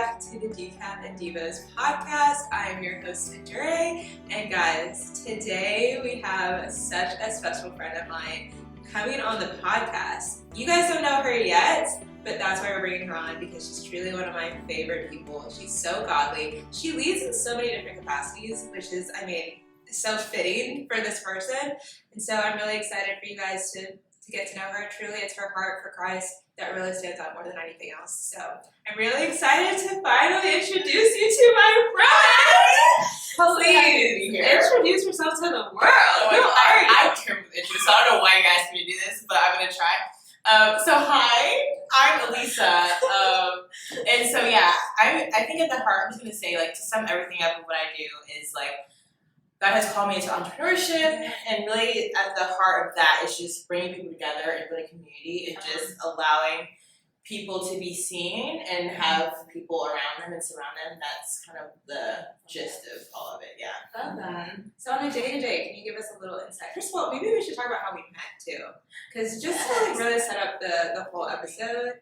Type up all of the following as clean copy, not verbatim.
back to the Decaf and Divas podcast. I am your host, Endure. And guys, today we have such a special friend of mine coming on the podcast. You guys don't know her yet, but that's why we're bringing her on, because she's truly one of my favorite people. She's so godly. She leads in so many different capacities, which is, so fitting for this person. And so I'm really excited for you guys to get to know her. Truly, it's her heart for Christ that really stands out more than anything else. So I'm really excited to finally introduce you to my friend. Please introduce yourself to the world. I'm terrible with intros, so I don't know why you asked me to do this, but I'm gonna try. So hi, I'm Alyssa, and so yeah, I think at the heart, I'm just gonna say, like, to sum everything up of what I do is, like, God has called me into entrepreneurship, and really at the heart of that is just bringing people together and building community and just allowing people to be seen and have people around them and surround them. That's kind of the gist of all of it, yeah. Love that. So on a day-to-day, can you give us a little insight? First of all, maybe we should talk about how we met too, because just to like really set up the whole episode,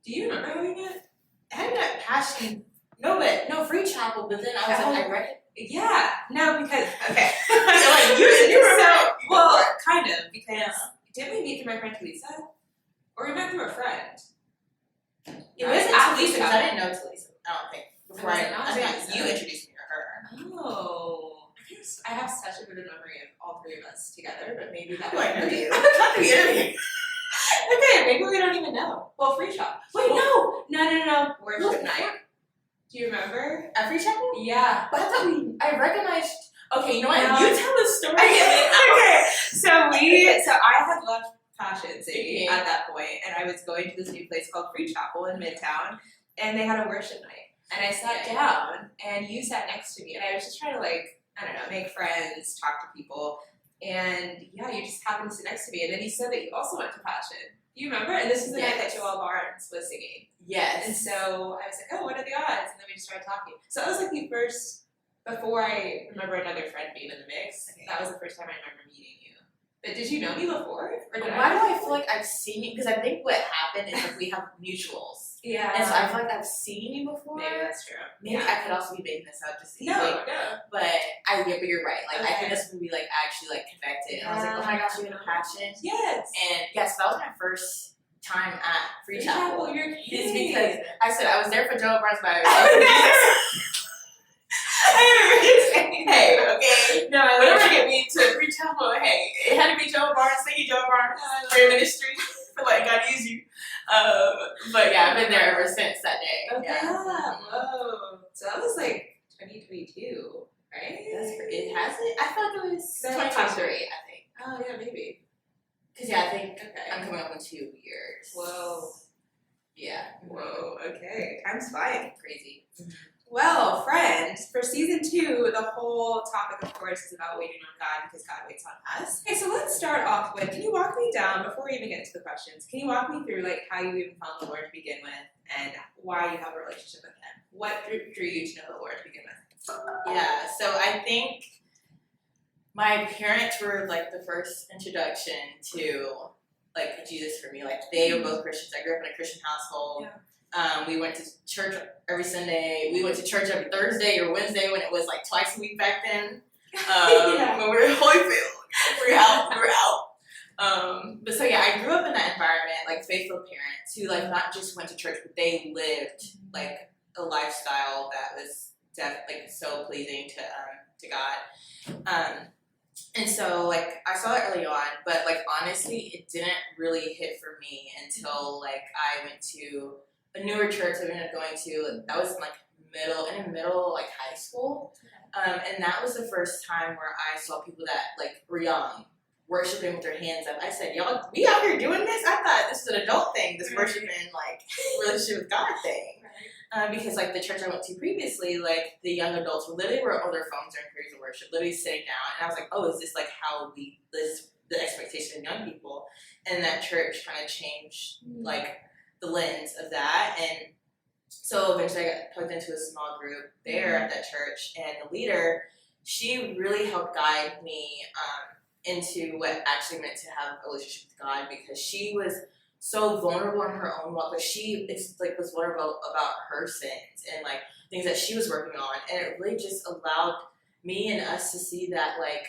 do you remember how we met? I had that passion, no free chapel, but then I was like, I read it. Yeah, no, because, okay. Like, you remember. Well, kind of, because didn't we meet through my friend Lisa? Or we met through a friend? It wasn't Talisa, because I didn't know Talisa, I don't think. Before I think you introduced me to her. Oh. I have such a vivid memory of all three of us together, but maybe that was I know you. Not the interview. Okay, maybe we don't even know. Well, free shop. Wait, no. Worship night. Do you remember? At Free Chapel? Yeah. But I recognized, okay, you know what, you tell the story. Okay, so I had left Passion City at that point, and I was going to this new place called Free Chapel in Midtown, and they had a worship night. And I sat down, and you sat next to me, and I was just trying to, like, I don't know, make friends, talk to people, and yeah, you just happened to sit next to me, and then you said that you also went to Passion. Do you remember? And this was the night that Joelle Barnes was singing. Yes. And so I was like, oh, what are the odds? And then we just started talking. So that was like the first, before I remember another friend being in the mix, that was the first time I remember meeting you. But did you know me before? Or why do I feel like I've seen you? Because I think what happened is, like, we have mutuals. Yeah. And so I feel like I've seen you before. Maybe that's true. Maybe I could also be making this up just to No. But but you're right. Like, I think that's when we, like, actually, like, connected. And I was like, oh my gosh, you have a passion. Yes. And yes, that was my first time at Free Chapel. You're kidding. It's because I said I was there for Joelle Barnes, but hey, okay. No, I whenever you get me to Free Chapel, hey, it had to be Joelle Barnes. Thank you, Joelle Barnes, for your ministry, for letting God use you. But yeah, I've been there ever since that day. Okay. Yeah. Whoa. So that was like 2022, right? It hasn't. I felt it was 2023. I think. Oh yeah, maybe. Because I think I'm coming up on 2 years. Whoa. Yeah. Whoa. Okay. Time's flying. Crazy. Mm-hmm. Well, friends, for season 2, the whole topic, of course, is about waiting on God because God waits on us. Okay, so let's start off with, can you walk me down, before we even get into the questions, can you walk me through, like, how you even found the Lord to begin with and why you have a relationship with Him? What drew you to know the Lord to begin with? Yeah, so I think my parents were, like, the first introduction to, like, Jesus for me. Like, they were both Christians. I grew up in a Christian household. Yeah. We went to church every Sunday. We went to church every Thursday or Wednesday when it was, like, twice a week back then. When we were in Holyfield. We were out. But so, yeah, I grew up in that environment, like, faithful parents who, like, not just went to church, but they lived, like, a lifestyle that was like, so pleasing to God. And so, like, I saw it early on, but, like, honestly, it didn't really hit for me until, like, I went to a newer church I ended up going to. That was in, like, middle, like, high school. And that was the first time where I saw people that, like, were young, worshiping with their hands up. I said, y'all, we out here doing this? I thought this was an adult thing, this worshiping, like, relationship with God thing. Because, like, the church I went to previously, like, the young adults literally were on their phones during periods of worship, literally sitting down. And I was like, oh, is this, like, how the expectation of young people? And that church kind of changed, like, the lens of that. And so eventually I got plugged into a small group there at that church. And the leader, she really helped guide me into what actually meant to have a relationship with God, because she was so vulnerable in her own walk. Like she was vulnerable about her sins and like things that she was working on, and it really just allowed me and us to see that like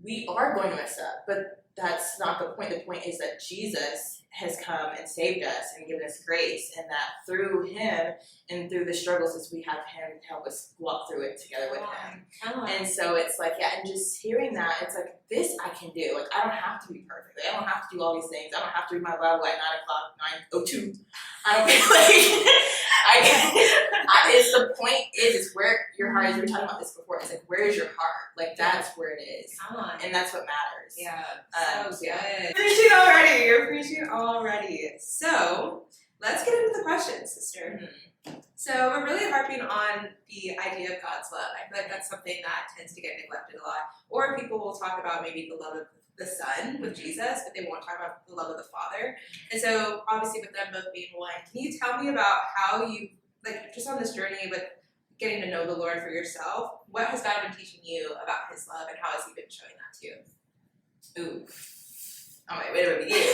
we are going to mess up, but that's not the point. The point is that Jesus has come and saved us and given us grace, and that through him and through the struggles as we have him to help us walk through it together with him. And so it's like, yeah, and just hearing that, it's like, this I can do. Like, I don't have to be perfect. Like, I don't have to do all these things. I don't have to read my Bible at 9:02. I don't it's the point is where your heart is. We were talking about this before. It's like, where is your heart? Like, that's where it is. And that's what matters. Yeah. So yeah. good. Preaching already. You're preaching already. So let's get into the questions, sister. Mm-hmm. So we're really harping on the idea of God's love. I feel like that's something that tends to get neglected a lot. Or people will talk about maybe the love of the Son with Jesus, but they won't talk about the love of the Father. And so obviously with them both being one, can you tell me about how you, like just on this journey with getting to know the Lord for yourself, what has God been teaching you about his love and how has he been showing that to you? Ooh. All right, where do I begin?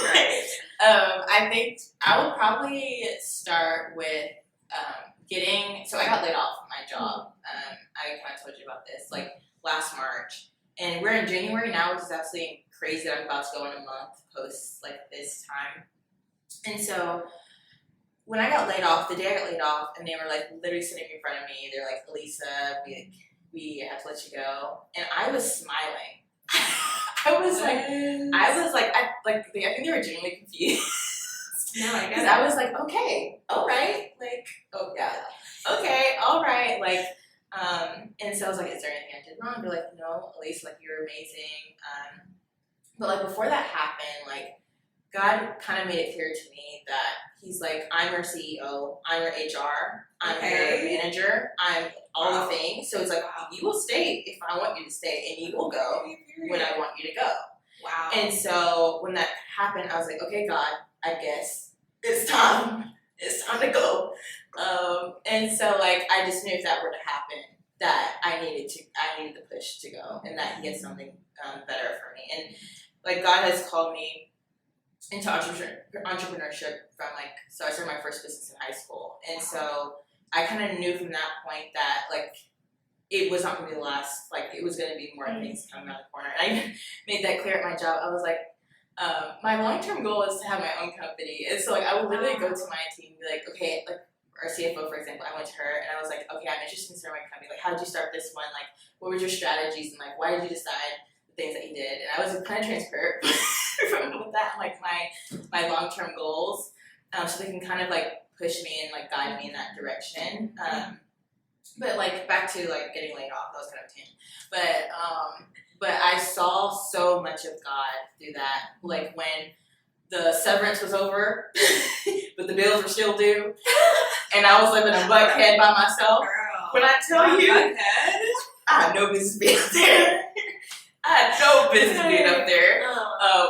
Right. I think I would probably start with so I got laid off from my job. I kind of told you about this, like last March. And we're in January now, which is absolutely crazy that I'm about to go in a month post like this time. And so when I got laid off, the day I got laid off, and they were like literally sitting in front of me, they're like, Alyssa, we have to let you go. And I was smiling. I think they were genuinely confused. No, I guess. Because I was like, okay, all right, like, oh yeah, okay, all right, like, and so I was like, is there anything I did wrong? They're like, no, Alyssa, like, you're amazing. But like before that happened, like, God kind of made it clear to me that he's like, I'm your CEO, I'm your HR, I'm your manager, I'm all the things. So it's like, you will stay if I want you to stay, and you will go when I want you to go. Wow. And so when that happened, I was like, okay, God, I guess it's time to go. And so like, I just knew if that were to happen, that I needed the push to go, and that he had something better for me. And like, God has called me into entrepreneurship from like, so I started my first business in high school. And so I kind of knew from that point that like, it was not going to be the last, like it was going to be more things coming out the corner. And I made that clear at my job. I was like, my long-term goal is to have my own company. And so like, I would literally go to my team and be like, okay, like our CFO, for example, I went to her and I was like, okay, I'm interested in starting my company. Like, how did you start this one? Like, what were your strategies? And like, why did you decide the things that you did? And I was kind of transparent with that, like my long-term goals. So they can kind of like push me and like guide me in that direction. But like back to like getting laid off, that was kind of a tangent. But I saw so much of God through that. Like when the severance was over, but the bills were still due, and I was living in Buckhead by myself. Girl. When I tell you, Buckhead? I had no business being up there. I had no business being up there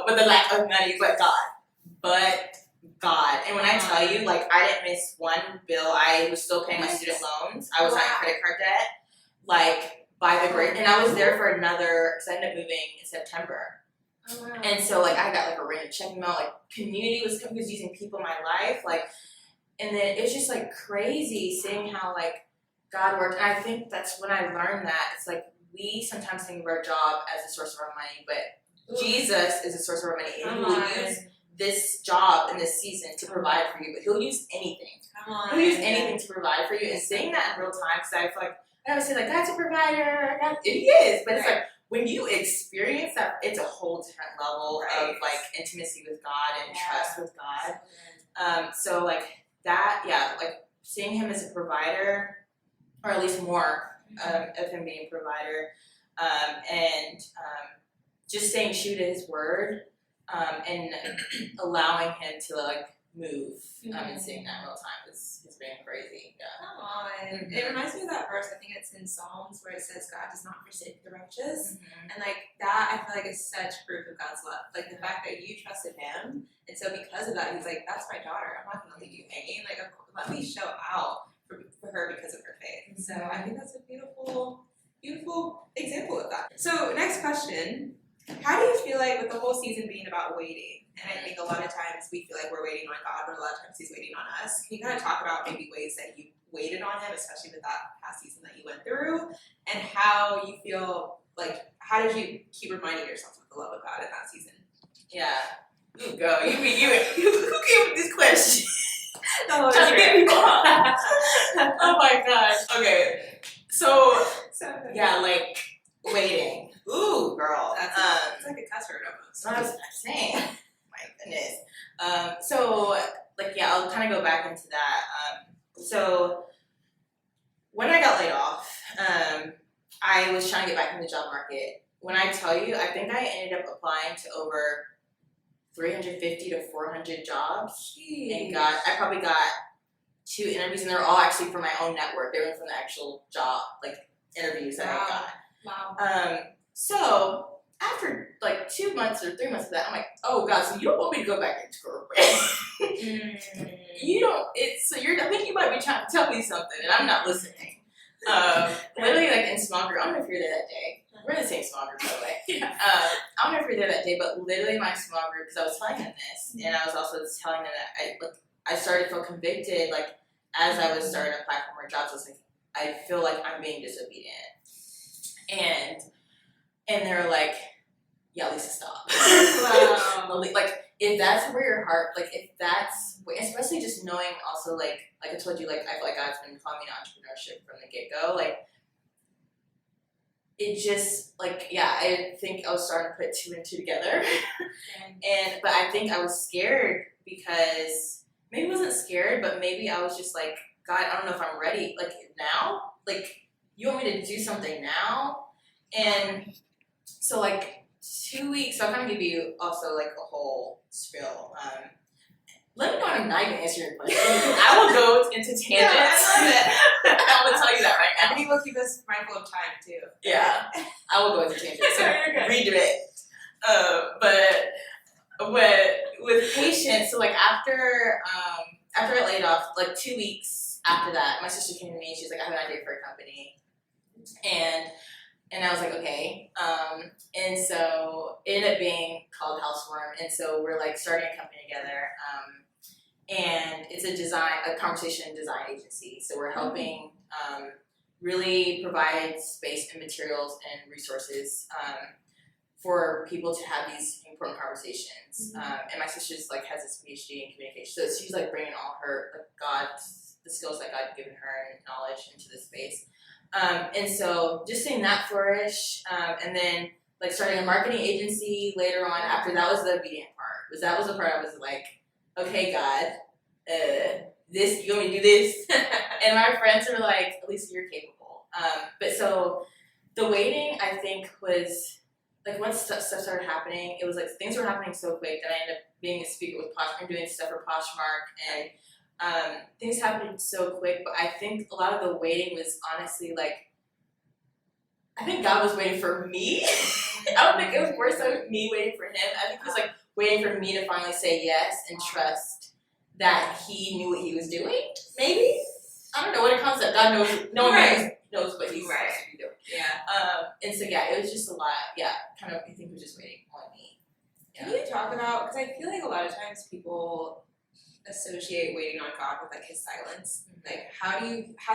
with the lack of money, but God. And when I tell you, like, I didn't miss one bill. I was still paying my student loans. I was on credit card debt, like, by the grace. And I was there for another, because I ended up moving in September. Oh, wow. And so, like, I got, like, a random check amount. Like, community was using people in my life. Like, and then it's just, like, crazy seeing how, like, God worked. And I think that's when I learned that. It's like, we sometimes think of our job as a source of our money, but Jesus is a source of our money. And he will use this job in this season to provide for you, but he'll use anything. He'll use anything to provide for you. And saying that in real time, because I feel like, I always say, like, God's a provider. He is, but it's like, when you experience that, it's a whole different level of, like, intimacy with God and trust with God. So, like, that, like, seeing him as a provider, or at least more of him being a provider, and just staying true to his word, and allowing him to, like, move, and seeing that in real time has been crazy. Come on. It reminds me of that verse, I think it's in Psalms, where it says God does not forsake the righteous. And like that, I feel like is such proof of God's love. Like the fact that you trusted him, and so because of that, he's like, that's my daughter. I'm not gonna leave you hanging. Like, let me show out for her because of her faith. And so I think that's a beautiful example of that. So next question. How do you feel like with the whole season being about waiting? And I think a lot of times we feel like we're waiting on God, but a lot of times He's waiting on us. Can you kind of talk about maybe ways that you waited on Him, especially with that past season that you went through, and how you feel like, how did you keep reminding yourself of the love of God in that season? Yeah. Ooh, girl, you who gave me this question? Oh, Trying to get people on. Oh my gosh. Okay. So yeah, like waiting. Ooh, girl. It's like a cuss word almost. What was I saying? My goodness. So like yeah, I'll kind of go back into that. So when I got laid off, I was trying to get back in the job market. When I tell you, I think I ended up applying to over 350 to 400 jobs. Jeez. And I probably got 2 interviews, and they're all actually from my own network. They were from the actual job, like, interviews that I got. Wow. So after like 2 months or 3 months of that, I'm like, oh God, so you don't want me to go back into corporate. You don't, I think you might be trying to tell me something, and I'm not listening. Literally, like in small group, I don't know if you're there that day. We're in the same small group, by the way. Yeah. I don't know if you're there that day, but literally my small group, because I was telling them this, and I was also telling them that I started to feel convicted, like, as I was starting to apply for more jobs. I was like, I feel like I'm being disobedient. And they're like, yeah, Lisa, stop. Wow. Like, if that's where your heart, like, if that's, especially just knowing also, like I told you, like, I feel like God's been calling me to entrepreneurship from the get-go, like, it just, like, yeah, I think I was starting to put 2 and 2 together. But I think I was scared because, maybe I wasn't scared, but maybe I was just like, God, I don't know if I'm ready. Like, now? Like, you want me to do something now? And so, like, 2 weeks, so I'll kind of give you also, like, a whole spiel. Let me know I'm not even answering your question. I will go into tangents. Yeah, I love it. I'm going to tell you that right now. And we will keep us mindful of time, too. Yeah, I will go into tangents. So You're good. redirect. But with patience, so like after I laid off, like 2 weeks after that, my sister came to me and she's like, I have an idea for a company. And I was like, okay. And so it ended up being called Housewarm. And so we're like starting a company together. And it's a conversation design agency. So we're helping really provide space and materials and resources for people to have these important conversations. And my sister's like has this PhD in communication. So she's like bringing all her, like the skills that God had given her and knowledge into this space. And so just seeing that flourish, and then like starting a marketing agency later on after that was the obedient part. That was the part I was like, okay, God, you want me to do this? And my friends were like, at least you're capable. But so the waiting, I think, was like once stuff started happening, it was like things were happening so quick that I ended up being a speaker with Poshmark, doing stuff for Poshmark, and things happened so quick. But I think a lot of the waiting was honestly like, I think God was waiting for me. I don't think it was more so me waiting for Him. I think it was like waiting for me to finally say yes and trust that He knew what He was doing. Maybe, I don't know what a concept. God knows. No one knows what He's supposed to be doing. Yeah. And so yeah, it was just a lot. Yeah, kind of. I think we're just waiting on me. Yeah. Can you talk about? Because I feel like a lot of times people associate waiting on God with like His silence. Like, how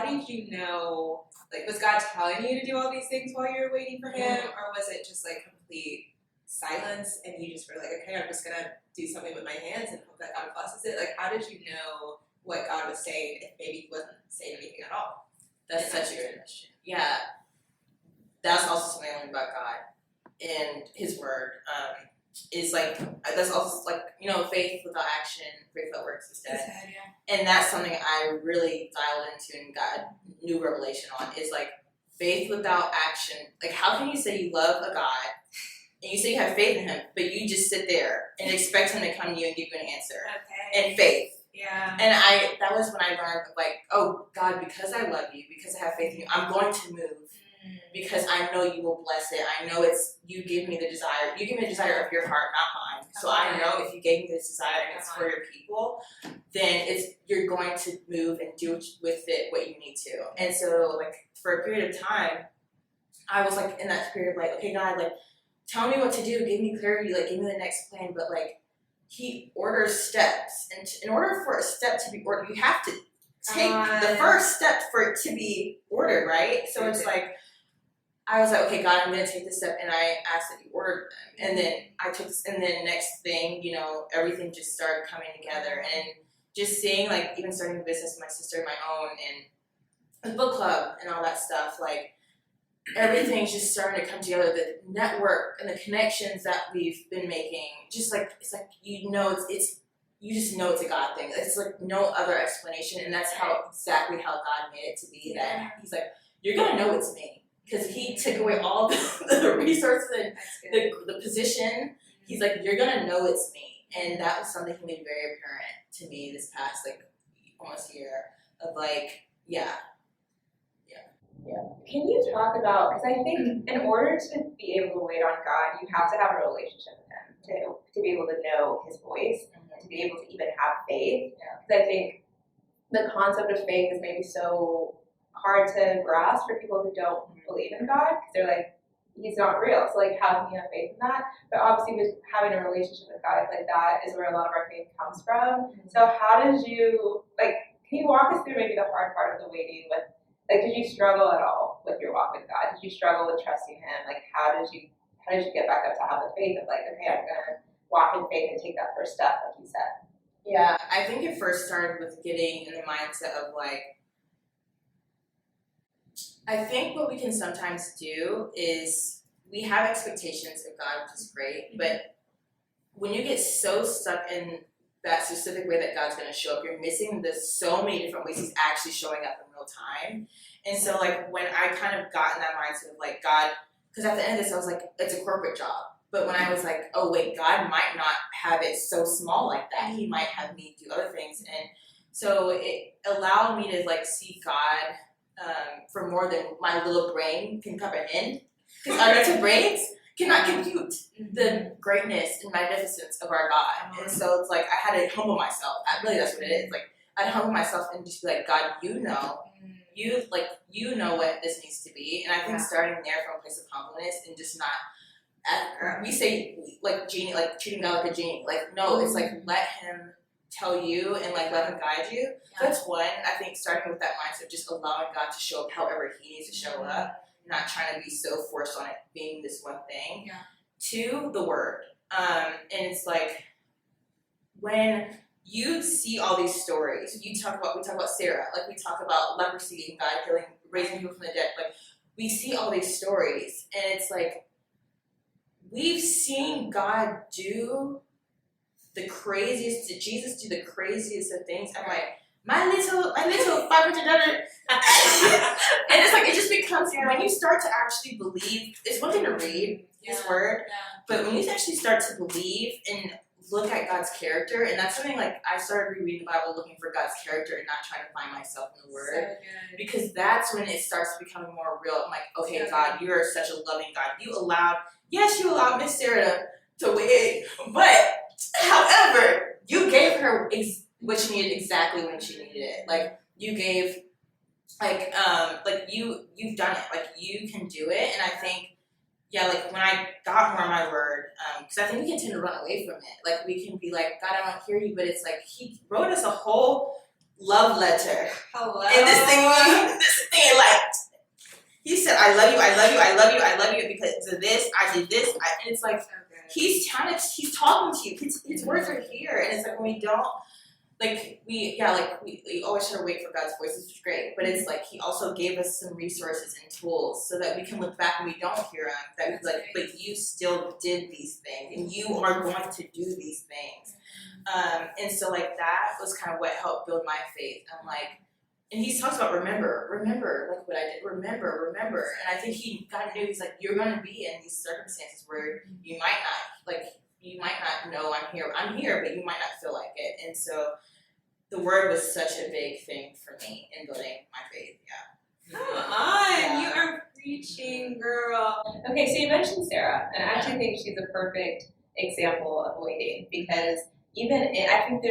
did you know? Like, was God telling you to do all these things while you were waiting for Him, or was it just like complete silence and you just were like, okay, I'm just gonna do something with my hands and hope that God blesses it? Like, how did you know what God was saying if maybe He wasn't saying anything at all? That's such a good question. Yeah, that's also something I learned about God and His Word. Is like that's also like faith without action, faith without works is dead. And that's something I really dialed into and got new revelation on. Is like faith without action. Like, how can you say you love a God and you say you have faith in Him, but you just sit there and expect Him to come to you and give you an answer? Okay. And faith. Yeah. And that was when I learned, like, oh God, because I love you, because I have faith in you, I'm going to move. Because I know you will bless it. I know you give me the desire. You give me the desire of your heart, not mine. So I know if you gave me this desire and it's for your people, then you're going to move and do with it what you need to. And so, like, for a period of time, I was like in that period of like, okay, God, like, tell me what to do, give me clarity, like give me the next plan, but like he orders steps, and in order for a step to be ordered, you have to take the first step for it to be ordered, right? So it's like, I was like, okay, God, I'm gonna take this step, and I asked that you ordered them, and then I took this, and then next thing, you know, everything just started coming together, and just seeing, like, even starting a business with my sister and my own, and a book club and all that stuff, like, everything's just starting to come together. The network and the connections that we've been making, just like, it's like, you know, it's you just know it's a God thing. It's like no other explanation, and that's exactly how God made it to be. That He's like, you're gonna know it's me, because He took away all the resources and the position. He's like, you're gonna know it's me, and that was something He made very apparent to me this past like almost year of like, yeah. Can you talk about, because I think in order to be able to wait on God, you have to have a relationship with Him to be able to know His voice and to be able to even have faith. Because I think the concept of faith is maybe so hard to grasp for people who don't believe in God, because they're like, He's not real. So like, how can you have faith in that? But obviously with having a relationship with God, I feel like that is where a lot of our faith comes from. So how did you, like, can you walk us through maybe the hard part of the waiting with, like, did you struggle at all with your walk with God? Did you struggle with trusting Him? Like, how did you get back up to have the faith of like, okay, I'm gonna walk in faith and take that first step, like you said? Yeah, I think it first started with getting in the mindset of like, I think what we can sometimes do is we have expectations of God, which is great, but when you get so stuck in that specific way that God's going to show up, you're missing so many different ways He's actually showing up in real time. And so like when I kind of got in that mindset of like, God, because at the end of this I was like, it's a corporate job. But when I was like, oh wait, God might not have it so small like that. He might have me do other things. And so it allowed me to like see God for more than my little brain can comprehend. Because our little brains cannot compute the greatness and magnificence of our God. And so it's like, I had to humble myself. Really, that's what it is. Like, I'd humble myself and just be like, God, you know what this needs to be. And I think starting there from a place of humbleness and just not, we say like genie, like treating God like a genie. Like, no, it's like, let Him tell you and like let Him guide you. So that's one. I think starting with that mindset of just allowing God to show up however He needs to show up. Not trying to be so forced on it being this one thing. Yeah. Two, the word. And it's like when you see all these stories, we talk about Sarah, like we talk about leprosy and God healing, raising people from the dead. Like we see all these stories, and it's like we've seen God do the craziest. Did Jesus do the craziest of things? I'm like, my little $500. And it's like, it just becomes, when you start to actually believe, it's one thing to read His word, but when you actually start to believe and look at God's character, and that's something like, I started rereading the Bible looking for God's character and not trying to find myself in the word, because that's when it starts becoming more real. I'm like, okay, God, you are such a loving God. You allowed Miss Sarah to wait, but however, you gave her what she needed exactly when she needed it. Like, you gave, you've done it. Like, you can do it. And I think, like, when I got more in my word, because I think we can tend to run away from it. Like, we can be like, God, I don't hear you, but it's like, He wrote us a whole love letter. Hello. And this thing, like, He said, I love you, I love you, I love you, I love you because of this, I did this. And it's like, He's talking to you. His words are here. And it's like, when we don't, like, we always try to wait for God's voice, which is great, but it's like He also gave us some resources and tools so that we can look back and we don't hear Him, that we like, but you still did these things, and you are going to do these things. And so, like, that was kind of what helped build my faith. I'm like, and He talks about remember, like what I did, remember. And I think God knew, He's like, you're going to be in these circumstances where you might not know I'm here, but you might not feel like it. And so the word was such a big thing for me in building my faith. Come on, you are preaching, girl. Okay, so you mentioned Sarah, and I actually think she's a perfect example of waiting, because I think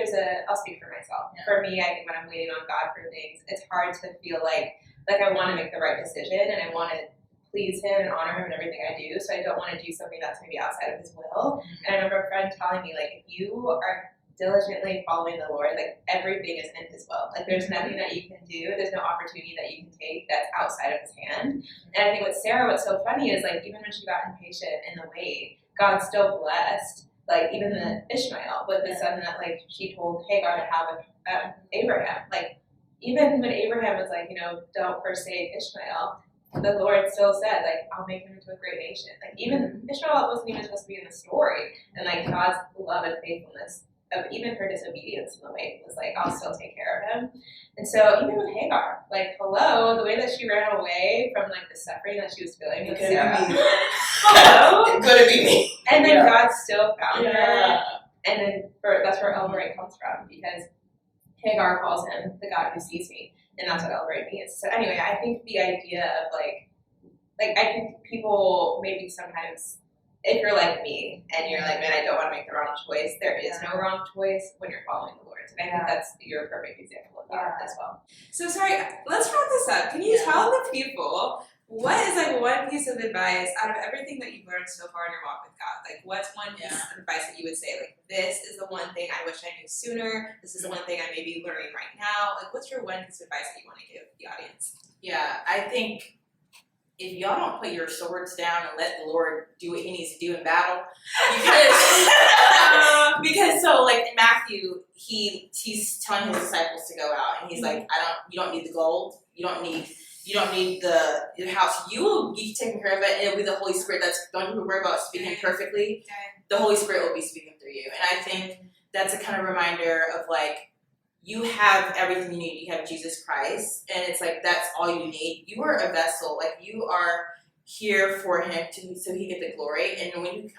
I'll speak for myself. Yeah. For me, I think when I'm waiting on God for things, it's hard to feel like I want to make the right decision and I want to please him and honor him in everything I do. So I don't want to do something that's going to be outside of his will. And I remember a friend telling me, like, if you are diligently following the Lord, like, everything is in his will. Like, there's nothing that you can do, there's no opportunity that you can take that's outside of his hand. And I think with Sarah, what's so funny is, like, even when she got impatient in the wait, God still blessed, like, even the Ishmael with the son that, like, she told Hagar to have with Abraham. Like, even when Abraham was like, don't forsake Ishmael, the Lord still said, like, I'll make him into a great nation. Like, even Ishmael wasn't even supposed to be in the story. And, like, God's love and faithfulness of even her disobedience in the way was like, I'll still take care of him. And so even with Hagar, like, hello, the way that she ran away from, like, the suffering that she was feeling with Sarah. Hello? It could be me. And then God still found her. And then that's where El Rey comes from, because Hagar calls him the God who sees me. And that's what El Rey means. So anyway, I think the idea of, like I think people maybe sometimes, if you're like me and you're like, man, I don't want to make the wrong choice, there is no wrong choice when you're following the Lord. And I think you're a perfect example of that as well. So sorry, let's wrap this up. Can you tell the people what is, like, one piece of advice out of everything that you've learned so far in your walk with God? Like, what's one piece of advice that you would say, like, this is the one thing I wish I knew sooner, this is the one thing I may be learning right now? Like, what's your one piece of advice that you want to give the audience? Yeah, I think if y'all don't put your swords down and let the Lord do what he needs to do in battle, because so, like, in Matthew, he's telling his disciples to go out, and he's like, you don't need the gold, you don't need the house, you will be taken care of it, and it'll be the Holy Spirit don't you worry about speaking perfectly, the Holy Spirit will be speaking through you. And I think that's a kind of reminder of, like, you have everything you need. You have Jesus Christ, and it's like, that's all you need. You are a vessel. Like, you are here for him so he get the glory. And when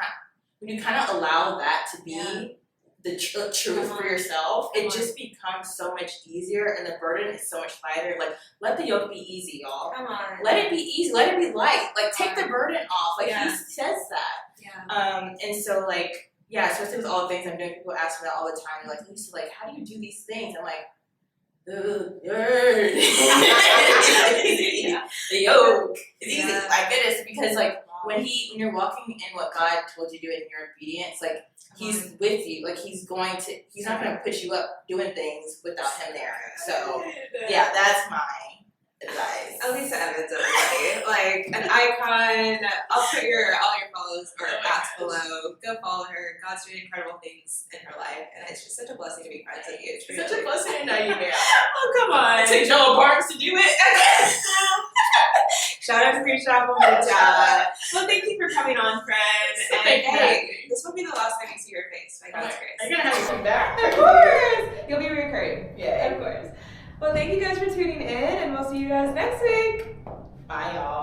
you kind of allow that to be the truth for yourself, it just becomes so much easier, and the burden is so much lighter. Like, let the yoke be easy, y'all. Come on. Let it be easy. Let it be light. Like, take the burden off. Like, he says that. Yeah. And so, like, yeah, especially with all the things I'm doing, people ask me that all the time. They're like, Lisa, like, how do you do these things? I'm like, the yoke is easy. My goodness, because, like, when you're walking in what God told you to do in your obedience, like, he's with you. Like, he's not going to put you up doing things without him there. So, yeah, that's my advice. Alyssa Evans, everybody. Like, an icon. I'll put all your follows or ads below. Go follow her. God's doing incredible things in her life, and it's just such a blessing to be friends with you. It's Such a blessing to know you, man. Oh, come on. It took Joel Barnes to do it. Shout out to Preach Chapel. Well, thank you for coming on, friend. And hey, this will be the last time you see your face. By God's grace. I'm gonna have you come back. Of course! You'll be recurring. Yeah. Of course. Well, thank you guys for tuning in, and we'll see you guys next week. Bye, y'all.